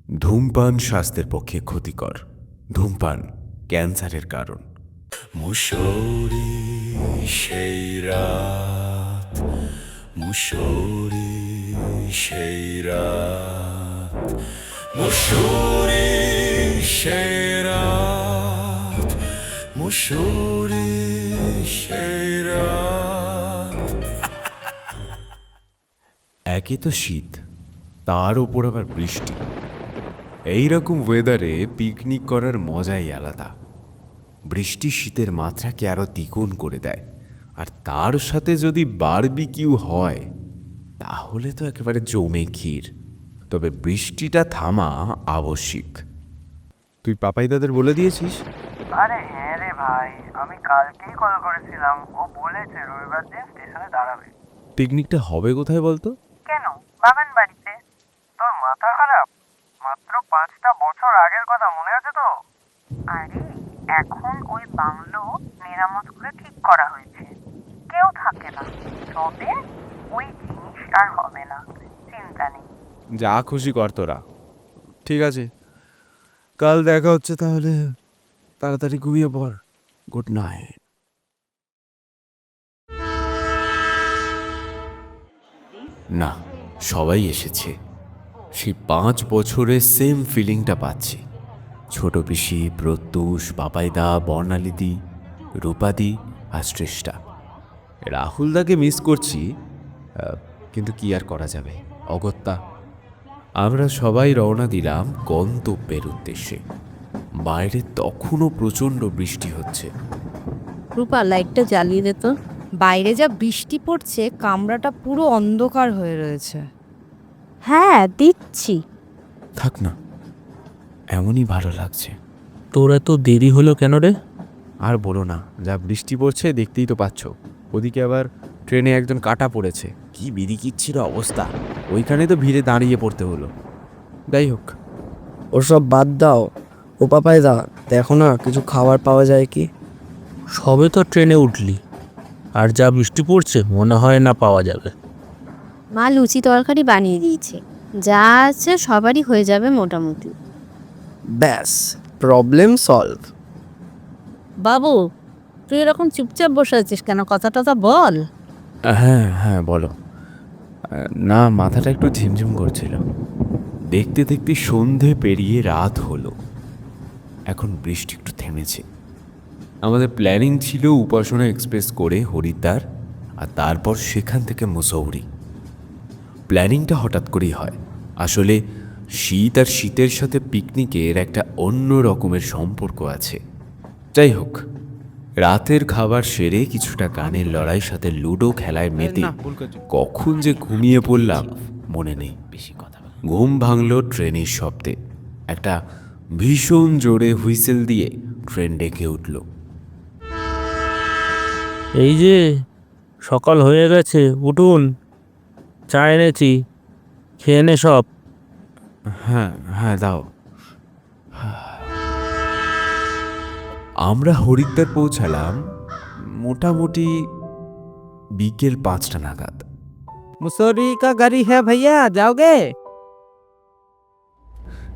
ধূমপান স্বাস্থ্যের পক্ষে ক্ষতিকর। ধূমপান ক্যান্সারের কারণ। মুশৌরি সেই রাত, মুশৌরি সেই রাত, মুশৌরি সেই রাত, মুশৌরি সেই রাত। একে তো শীত, তার ওপর আবার বৃষ্টি। এইরকম ওয়েদারে পিকনিক করার মজাই আলাদা। বৃষ্টি শীতের মাত্রাকে আরো দ্বিগুণ করে দেয়, আর তার সাথে যদি বারবিকিউ হয় তাহলে তো একেবারে জমে ক্ষীর। তবে বৃষ্টিটা থামা আবশ্যিক। তুই পাপাই দাদের বলে দিয়েছিস? আরে হ্যাঁ রে ভাই, আমি কালকেই কল করেছিলাম। ও বলেছে রবিবার দিন স্টেশনে দাঁড়াবে। পিকনিকটা হবে কোথায় বলতো? কেন, বাগান বাড়িতে। তোর মাথা খারাপ? মাত্র 5টা বছর আগের কথা মনে আছে তো? আরে এখন ওই বাংলো মেরামত করে ঠিক করা হয়েছে, কেউ থাকে না। তবে ওই জিনিস আর হবে না, চিন্তা নেই। যা খুশি কর তোরা। ঠিক আছে, কাল দেখা হচ্ছে তাহলে। তাড়াতাড়ি ঘুমিয়ে পড়। Good night. না, সবাই এসেছে। সেই 5 বছরের সেম ফিলিংটা পাচ্ছি। ছোট পিসি, প্রত্যুষ, বাপাইদা, বর্ণালিদি, রূপাদি আর শ্রেষ্ঠা। রাহুলদাকে মিস করছি, কিন্তু কি আর করা যাবে, অগত্যা। আমরা সবাই রওনা দিলাম গন্তব্যের উদ্দেশ্যে। বাইরে তখনও প্রচণ্ড বৃষ্টি হচ্ছে। রূপা, লাইটটা জ্বালিয়ে দে তো। বাইরে যা বৃষ্টি পড়ছে, কামরাটা পুরো অন্ধকার হয়ে রয়েছে। হ্যাঁ, দিচ্ছি। থাক না, এমনই ভালো লাগছে। তোর এত দেরি হলো কেন রে? আর বলো না, যা বৃষ্টি পড়ছে দেখতেই তো পাচ্ছ। ওদিকে আবার ট্রেনে একজন কাটা পড়েছে। কি বিদিকিচ্ছিল অবস্থা, ওইখানে তো ভিড়ে দাঁড়িয়ে পড়তে হলো। যাই হোক, ওসব বাদ দাও। ও পাপাইদা, দেখো না কিছু খাবার পাওয়া যায় কি? সবে তো ট্রেনে উঠলি, আর যা বৃষ্টি পড়ছে মনে হয় না পাওয়া যাবে। মা লুচি তরকারি বানিয়ে দিয়েছে, যা আছে সবারই হয়ে যাবে মোটামুটি। ব্যাস, প্রবলেম সলভ। বাবু, তুই এরকম চুপচাপ বসে আছিস কেন? কথা টথা বল। হ্যাঁ হ্যাঁ বলো। না, মাথাটা একটু ঝিমঝিম করছিল। দেখতে দেখতে সন্ধে পেরিয়ে রাত হলো। এখন বৃষ্টি একটু থেমেছে। আমাদের প্ল্যানিং ছিল উপাসনা এক্সপ্রেস করে হরিদ্বার, আর তারপর সেখান থেকে মুসৌরি। প্ল্যানিংটা হঠাৎ করেই হয়। আসলে শীত আর শীতের সাথে পিকনিকের একটা অন্য রকমের সম্পর্ক আছে। যাই হোক, রাতের খাবার সেরে কিছুটা গানের লড়াই সাথে লুডো খেলায় মেতে কখন যে ঘুমিয়ে পড়লাম মনে নেই। ঘুম ভাঙল ট্রেনের শব্দে। একটা ভীষণ জোরে হুইসেল দিয়ে ট্রেন ডেকে উঠল। এই যে সকাল হয়ে গেছে, উঠুন, চা এনেছি, খেয়ে নে সব। হ্যাঁ হ্যাঁ দাও। আমরা হরিদ্বার পৌঁছালাম মোটামুটি বিকেল 5টা নাগাদ। মুসৌরি কা গাড়ি হ্যাঁ ভাইয়া, যাওগে?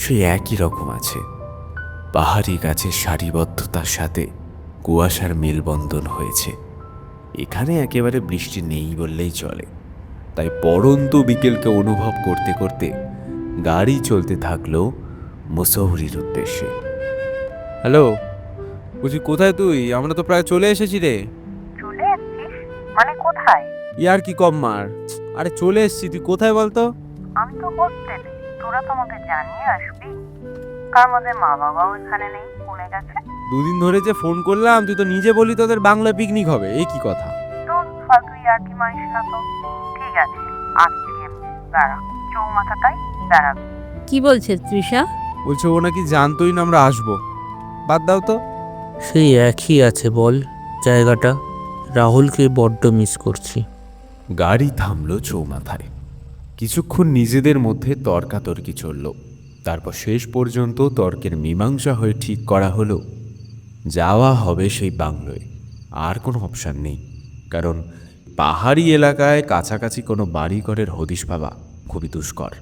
সেই একই রকম আছে। পাহাড়ি গাছের সারিবদ্ধতার সাথে কুয়াশার মেলবন্ধন হয়েছে। এখানে একেবারে বৃষ্টি নেই বললেই চলে। তাই পড়ন্ত বিকেলকে অনুভব করতে করতে গাড়ি চলতে থাকলো মুসৌরির উদ্দেশ্যে। হ্যালো, বলছি কোথায় তুই? আমরা তো প্রায় চলে এসেছি রে। চলে এসছিস মানে কোথায়? ইয়ার কি কম মার। আরে চলে এসেছি, তুই কোথায় বলতো? আমি তো হোস্টেলে। তোরা তোমাকে জানিয়ে আসবি। কার মধ্যে মা বাবাও এখানে নেই, পুনে গেছে। 2 দিন ধরে যে ফোন করলাম, তুই তো নিজে বলি তোদের বাংলা পিকনিক হবে। এই কি কথা? তোর ফালতু আর কি মানিস না তো। ঠিক আছে, আসছি আমি, দাঁড়া। চৌমাথাটাই দাঁড়াবি। কি বলছে তৃষা? বলছে ও নাকি জানতোই না আমরা আসবো। বাদ দাও তো। সেই একই আছে বল জায়গাটা। রাহুলকে বড্ড মিস করছি। গাড়ি থামলো চৌমাথায়। কিছুক্ষণ নিজেদের মধ্যে তর্কাতর্কি চলল। তারপর শেষ পর্যন্ত তর্কের মীমাংসা হয়ে ঠিক করা হলো যাওয়া হবে সেই বাংলোয়। আর কোনো অপশান নেই, কারণ পাহাড়ি এলাকায় কাছাকাছি কোনো বাড়িঘরের হদিশ পাওয়া খুবই দুষ্কর।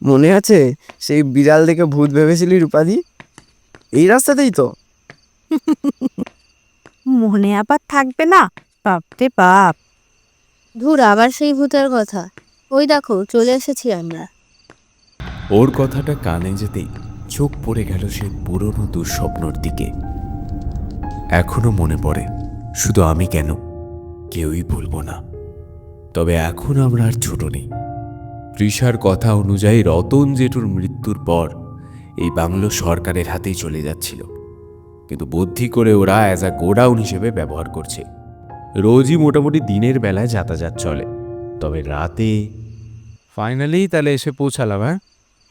মনে আছে সেই বিড়াল দেখে ভূত ভেবেছিলি রূপাদি? এই রাস্তাতেই তো। মনে আবার থাকবে না? বাপরে বাপ। ধুর, আবার সেই ভূতের কথা। ওই দেখো চলে এসেছি আমরা। ওর কথাটা কানে যেতেই চোখ পড়ে গেল সেই পুরনো দুঃস্বপ্নর দিকে। এখনো মনে পড়ে, শুধু আমি কেন, কেউই ভুলব না। তবে এখন আমরা আর ছোট নেই। তৃষার কথা অনুযায়ী রতন জেঠুর মৃত্যুর পর এই বাংলো সরকারের হাতেই চলে যাচ্ছিল, কিন্তু বুদ্ধি করে ওরা অ্যাজ আ গোডাউন হিসেবে ব্যবহার করছে। রোজই মোটামুটি দিনের বেলায় যাতায়াত চলে, তবে রাতে ফাইনালি তাহলে এসে পৌঁছালাম।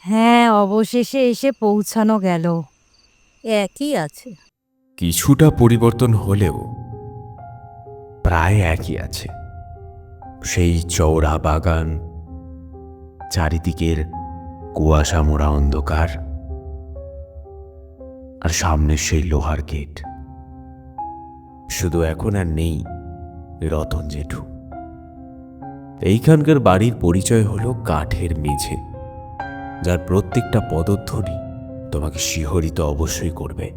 হ্যাঁ, অবশেষে এসে পৌঁছানো গেল। একই আছে। কিছুটা পরিবর্তন হলেও প্রায় একই আছে। সেই চওড়া বাগান, চারিদিকের কুয়াশা মোড়া অন্ধকার, আর সামনে সেই লোহার গেট। শুধু এখন আর নেই রতন জেঠু। এইখানকার বাড়ির পরিচয় হলো কাঠের মেঝে, যার প্রত্যেকটা পদধ্বনি তোমাকে শিহরিত অবশ্যই করবে।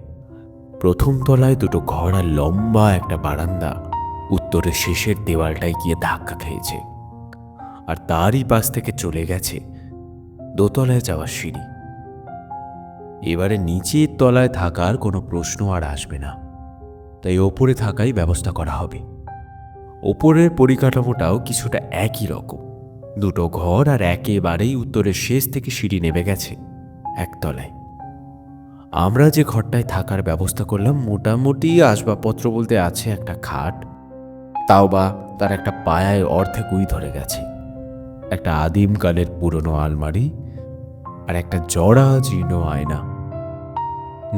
প্রথম তলায় দুটো ঘর আর লম্বা একটা বারান্দা উত্তরের শেষের দেওয়ালটায় গিয়ে ধাক্কা খেয়েছে, আর তারই পাশ থেকে চলে গেছে দোতলায় যাওয়ার সিঁড়ি। এবারে নিচের তলায় থাকার কোনো প্রশ্ন আর আসবে না, তাই ওপরে থাকাই ব্যবস্থা করা হবে। ওপরের পরিকাঠামোটাও কিছুটা একই রকম, দুটো ঘর আর একেবারেই উত্তরের শেষ থেকে সিঁড়ি নেমে গেছে একতলায়। আমরা যে ঘরটায় থাকার ব্যবস্থা করলাম, মোটামুটি আসবাবপত্র বলতে আছে একটা খাট, তাও বা তার একটা পায়ায় অর্ধেক উই ধরে গেছে, একটা আদিমকালের পুরনো আলমারি আর একটা জড়া জীর্ণ আয়না।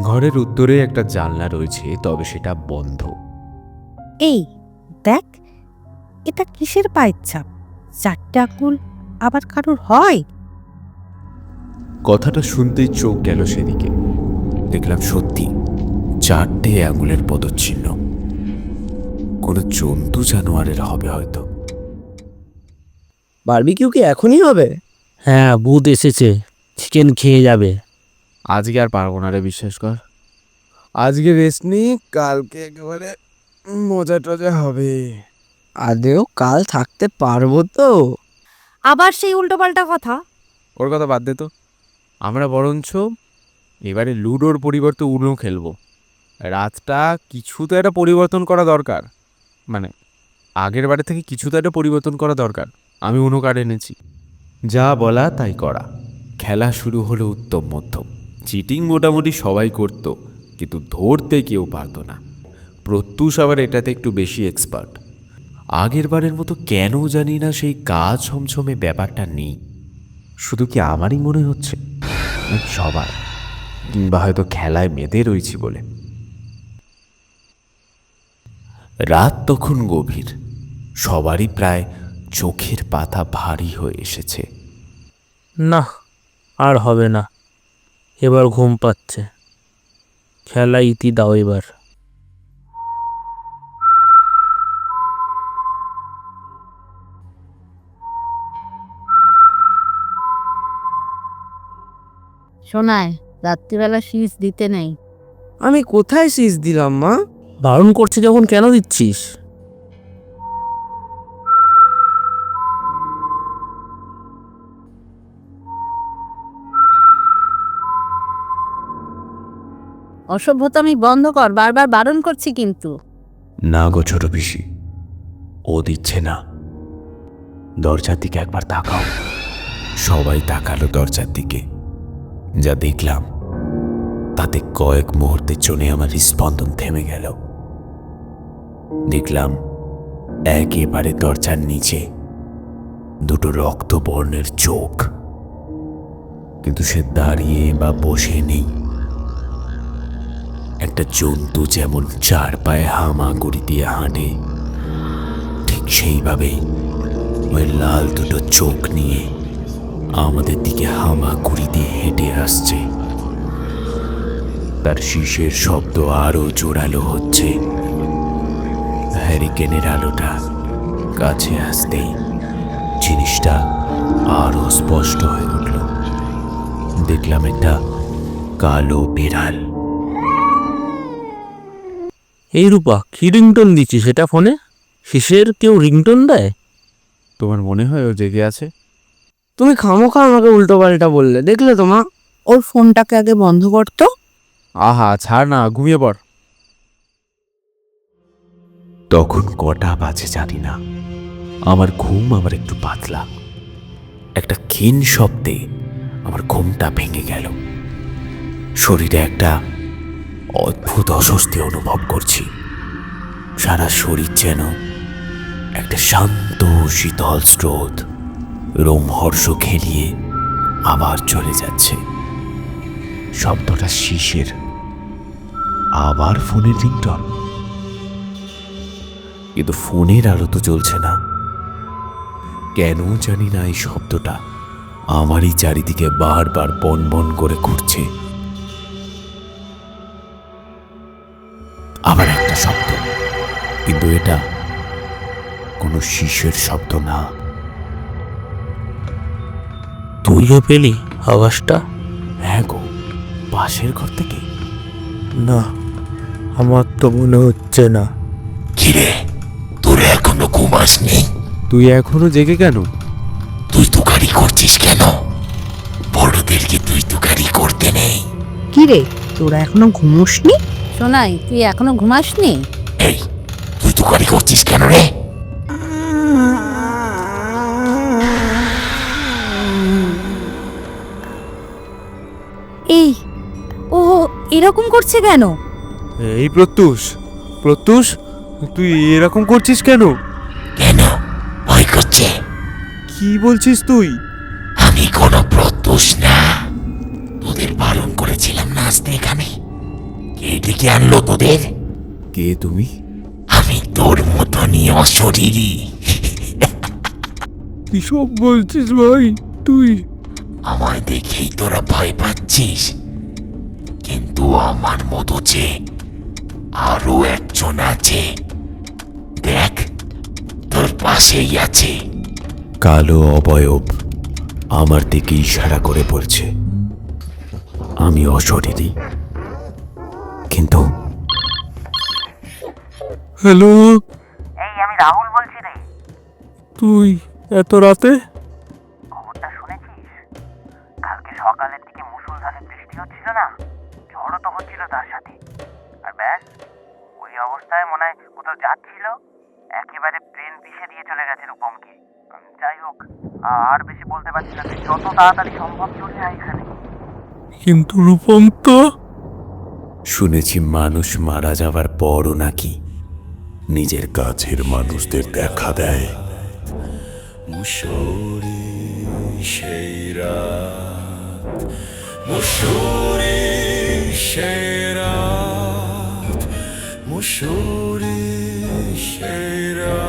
ঘরের উত্তরে একটা জানলা রয়েছে, তবে সেটা বন্ধ। এই দেখ, এটা কিসের পায়ের ছাপ? 4টে আঙুল আবার কারোর হয়? কথাটা শুনতেই চোখ গেল সেদিকে। দেখলাম সত্যি 4টে আঙুলের পদচিহ্ন। কোনো জন্তু জানোয়ারের হবে হয়তো। বারবিকিউ কি এখনই হবে? হ্যাঁ, ভূত এসেছে, চিকেন খেয়ে যাবে। আজকে আর পারবো না রে, বিশ্বাস কর। আজকে রেস্ট নিই, কালকে একেবারে মজা টজা হবে। আদেও কাল থাকতে পারবো তো? আবার সেই উল্টোপাল্টা কথা। ওর কথা বাদ দে তো। আমরা বরঞ্চ এবারে লুডোর পরিবর্তে উনো খেলবো। রাতটা কিছু তো একটা পরিবর্তন করা দরকার, মানে আগের বারে থেকে কিছু তো একটা পরিবর্তন করা দরকার। আমি উনো কার্ড এনেছি, যা বলা তাই করা। খেলা শুরু হলো উত্তম মধ্যম। চিটিং মোটামুটি সবাই করত, কিন্তু ধরতে কেউ পারত না। প্রত্যুষ আবার এটাতে একটু বেশি এক্সপার্ট। আগের বারের মতো কেন জানি না সেই গা ছমছমে ব্যাপারটা নেই। শুধু কি আমারই মনে হচ্ছে, নাকি সবার, কিংবা হয়তো খেলায় মেতে রয়েছি বলে। রাত তখন গভীর, সবারই প্রায় চোখের পাতা ভারী হয়ে এসেছে। না, আর হবে না, এবার ঘুম পাচ্ছে। খেলা ইতি দাও এবার। শোনায়, রাত্রিবেলা শীষ দিতে নেই। আমি কোথায় সিজ দিলাম মা? বারণ করছে যখন কেন দিচ্ছিস? অসভ্যতামি বন্ধ কর, বারবার বারণ করছি কিন্তু। না গো ছোট পিসি, ও দিচ্ছে না। দরজার দিকে একবার তাকাও। সবাই তাকালো দরজার দিকে। যা দেখলাম তাতে কয়েক মুহূর্তের জন্য আমার হৃৎস্পন্দন থেমে গেল। দেখলাম একেবারে দরজার নিচে দুটো রক্তবর্ণের চোখ, কিন্তু সে দাঁড়িয়ে বা বসে নেই। একটা জন্তু যেমন 4 পায়ে হামাগুড়ি দিয়ে হাঁটে, ঠিক সেইভাবেই ওই লাল দুটো চোখ নিয়ে আমাদের দিকে হামাগুড়ি দিয়ে হেঁটে আসছে। তার শীষের শব্দ আরো জোরালো হচ্ছে। হ্যারিকেনের আলোটা কাছে আসতেই জিনিসটা আরো স্পষ্ট হয়ে উঠল। দেখলাম একটা কালো বিড়াল। এই রূপা, কি রিংটোন দিচ্ছি সেটা ফোনে? কিসের কেউ রিংটোন দেয়? তোমার মনে হয় ও জেগে আছে? তুমি খামোখা আমাকে উল্টো পাল্টা বললে, দেখলে তো মা? ওর ফোনটাকে আগে বন্ধ করতো। আহা ছাড় না, ঘুমিয়ে পড়। তখন কটা বাজে জানি না, আমার ঘুম আমার একটু পাতলা। একটা ক্ষীণ শব্দে আমার ঘুমটা ভেঙে গেল। শরীরে একটা অদ্ভুত অস্বস্তি অনুভব করছি। সারা শরীর যেন একটা শান্ত শীতল স্রোত রোমহর্ষ খেলিয়ে আবার চলে যাচ্ছে। শব্দটা শিশের, আবার ফোনের রিংটন। কিন্তু ফোনের আলো তো জ্বলছে না। কেন জানি না এই শব্দটা আমারই চারিদিকে বারবার বন বন করে ঘুরছে। আবার একটা শব্দ, কিন্তু এটা কোনো শিশের শব্দ না। তুইও পেলি আওয়াজটা? হ্যাঁ গো, পাশের ঘর থেকে। না, আমার তো মনে হচ্ছে না। কিরে, তোর এখনো ঘুম আসনি? তুই এখনো জেগে কেন? তুই তুকারি করছিস কেন? বড়দেরকে তুই তুকারি করতে নেই। কি রে, তোরা এখনো ঘুমোসনি? শোনাই, তুই এখনো ঘুমাসনি? এই, তুই তুকারি করছিস কেন রে? এই, ও এরকম করছে কেন? এই প্রত্যুষ, প্রত্যুষ, তুই এরকম করছিস কেন? কেন ভয় করছে? কি বলছিস তুই? আমি কোনো প্রত্যুষ না। তোদের বারণ করেছিলাম না আসতে এখানে। কে ডেকে আনলো তোদের? কে তুমি? আমি তোর মতনই অশরীরী। কি সব বলছিস ভাই তুই? আমায় দেখেই তোরা ভয় পাচ্ছিস, কিন্তু আমার মতো যে আরো একজন আছে। দেখ, তোর পাশেই আছে। কালো অবয়ব আমার দিকে ইশারা করে বলছে আমি অশরীরী, কিন্তু হ্যালো, এই আমি রাহুল বলছি রে। তুই এত রাতে? খবরটা শুনেছিস? কালকে সকালের দিকে মুষলধারে বৃষ্টি হচ্ছিল না, ঝড়ও তো হচ্ছিল তার সাথে। আর ব্যাস, ওই অবস্থায় মনে হয় কোথাও যাচ্ছিল, একেবারে প্লেন পিষে দিয়ে চলে গেছে রূপমকে। যাই হোক, আর বেশি বলতে পারছি না, তুই যত তাড়াতাড়ি সম্ভব চলে আয় এখানে। কিন্তু রূপম তো। শুনেছি মানুষ মারা যাবার পরও নাকি নিজের কাছের মানুষদের দেখা দেয়। মুশৌরি সেই রাত, মুশৌরি সেই রাত, মুশৌরি সেই রাত।